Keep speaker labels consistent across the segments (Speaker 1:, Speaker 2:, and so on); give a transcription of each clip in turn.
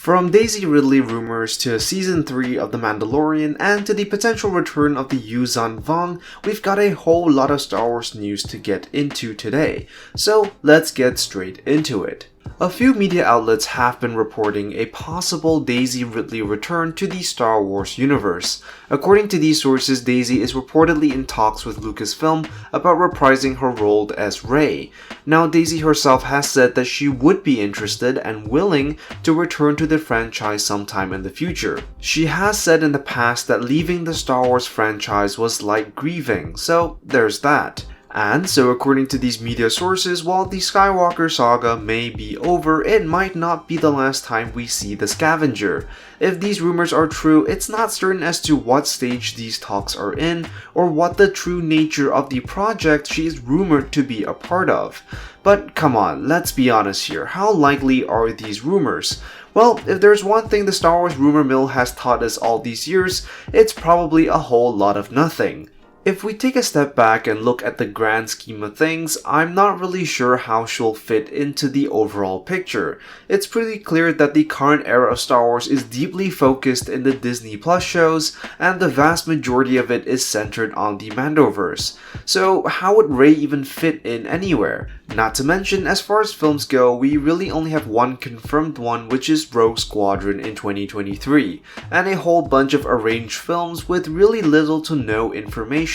Speaker 1: From Daisy Ridley rumors to Season 3 of The Mandalorian and to the potential return of the YUUZHAN VONG, we've got a whole lot of Star Wars news to get into today, so let's get straight into it. A few media outlets have been reporting a possible Daisy Ridley return to the Star Wars universe. According to these sources, Daisy is reportedly in talks with Lucasfilm about reprising her role as Rey. Now, Daisy herself has said that she would be interested and willing to return to the franchise sometime in the future. She has said in the past that leaving the Star Wars franchise was like grieving, so there's that. And so according to these media sources, while the Skywalker saga may be over, it might not be the last time we see the scavenger. If these rumors are true, it's not certain as to what stage these talks are in, or what the true nature of the project she is rumored to be a part of. But come on, let's be honest here, how likely are these rumors? Well, if there's one thing the Star Wars rumor mill has taught us all these years, it's probably a whole lot of nothing. If we take a step back and look at the grand scheme of things, I'm not really sure how she'll fit into the overall picture. It's pretty clear that the current era of Star Wars is deeply focused in the Disney Plus shows, and the vast majority of it is centered on the Mandoverse. So how would Rey even fit in anywhere? Not to mention, as far as films go, we really only have one confirmed one, which is Rogue Squadron in 2023, and a whole bunch of arranged films with really little to no information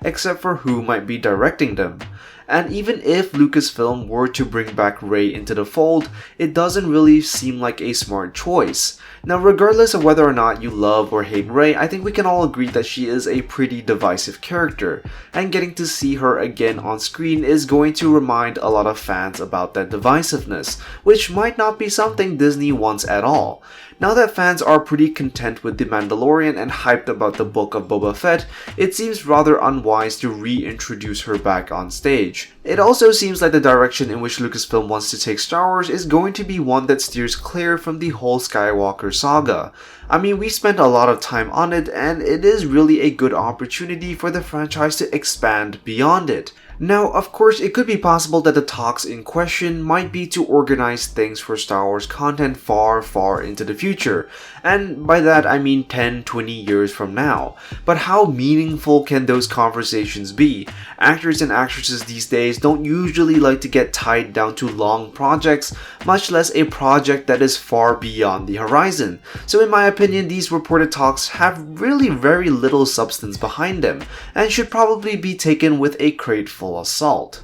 Speaker 1: except for who might be directing them. And even if Lucasfilm were to bring back Rey into the fold, it doesn't really seem like a smart choice. Now, regardless of whether or not you love or hate Rey, I think we can all agree that she is a pretty divisive character, and getting to see her again on screen is going to remind a lot of fans about that divisiveness, which might not be something Disney wants at all. Now that fans are pretty content with The Mandalorian and hyped about the book of Boba Fett, it seems rather unwise to reintroduce her back on stage. It also seems like the direction in which Lucasfilm wants to take Star Wars is going to be one that steers clear from the whole Skywalker saga. I mean, we spent a lot of time on it, and it is really a good opportunity for the franchise to expand beyond it. Now, of course, it could be possible that the talks in question might be to organize things for Star Wars content far, far into the future, and by that I mean 10-20 years from now. But how meaningful can those conversations be? Actors and actresses these days don't usually like to get tied down to long projects, much less a project that is far beyond the horizon. So in my opinion, these reported talks have really very little substance behind them, and should probably be taken with a grateful assault.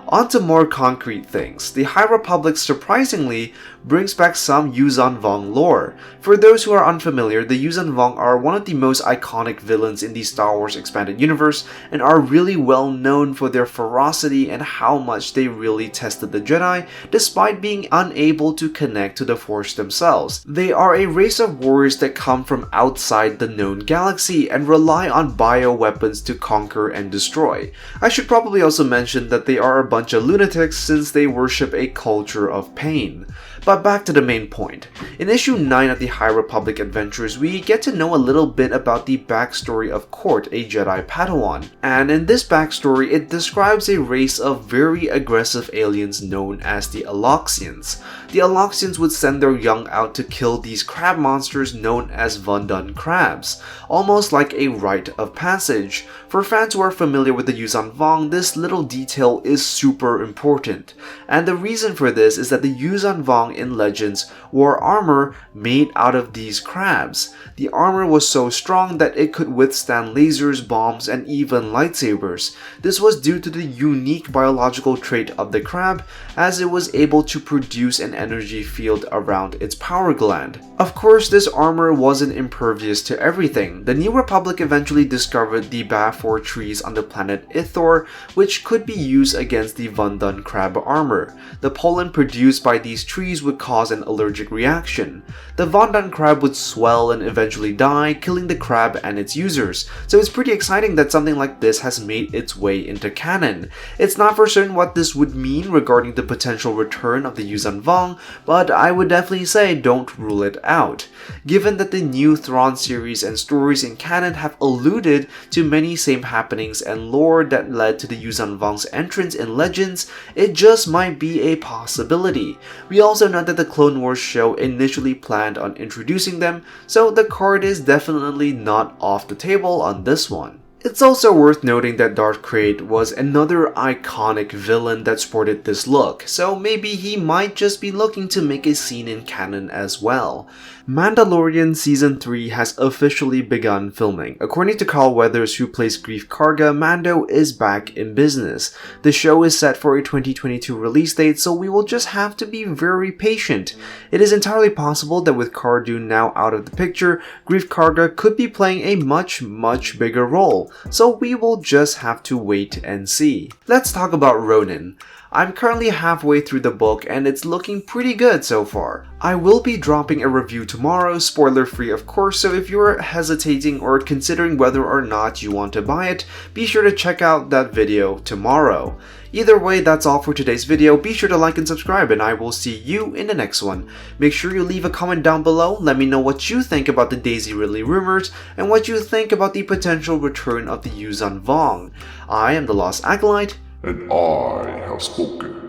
Speaker 1: On to more concrete things. The High Republic surprisingly brings back some YUUZHAN VONG lore. For those who are unfamiliar, the YUUZHAN VONG are one of the most iconic villains in the Star Wars expanded universe and are really well known for their ferocity and how much they really tested the Jedi despite being unable to connect to the Force themselves. They are a race of warriors that come from outside the known galaxy and rely on bioweapons to conquer and destroy. I should probably also mention that they are a bunch of lunatics since they worship a culture of pain. But back to the main point. In issue 9 of the High Republic Adventures, we get to know a little bit about the backstory of Court, a Jedi Padawan. And in this backstory, it describes a race of very aggressive aliens known as the Aloxians. The Aloxians would send their young out to kill these crab monsters known as Vundun crabs, almost like a rite of passage. For fans who are familiar with the YUUZHAN VONG, this little detail is super important. And the reason for this is that the YUUZHAN VONG in Legends wore armor made out of these crabs. The armor was so strong that it could withstand lasers, bombs, and even lightsabers. This was due to the unique biological trait of the crab, as it was able to produce an energy field around its power gland. Of course, this armor wasn't impervious to everything. The New Republic eventually discovered the Bafor trees on the planet Ithor, which could be used against the Vundun crab armor. The pollen produced by these trees would cause an allergic reaction. The Vundun crab would swell and eventually die, killing the crab and its users. So it's pretty exciting that something like this has made its way into canon. It's not for certain what this would mean regarding the potential return of the YUUZHAN VONG, but I would definitely say don't rule it out. Given that the new Thrawn series and stories in canon have alluded to many same happenings and lore that led to the YUUZHAN VONG's entrance in Legends, it just might be a possibility. We also know that the Clone Wars show initially planned on introducing them, so the card is definitely not off the table on this one. It's also worth noting that Darth Krayt was another iconic villain that sported this look, so maybe he might just be looking to make a scene in canon as well. Mandalorian Season 3 has officially begun filming. According to Carl Weathers, who plays Greef Karga, Mando is back in business. The show is set for a 2022 release date, so we will just have to be very patient. It is entirely possible that with Cara Dune now out of the picture, Greef Karga could be playing a much bigger role, so we will just have to wait and see. Let's talk about Ronin. I'm currently halfway through the book and it's looking pretty good so far. I will be dropping a review tomorrow, spoiler free of course, so if you're hesitating or considering whether or not you want to buy it, be sure to check out that video tomorrow. Either way, that's all for today's video. Be sure to like and subscribe and I will see you in the next one. Make sure you leave a comment down below, let me know what you think about the Daisy Ridley rumors and what you think about the potential return of the YUUZHAN VONG. I am the Lost Acolyte,
Speaker 2: and I have spoken.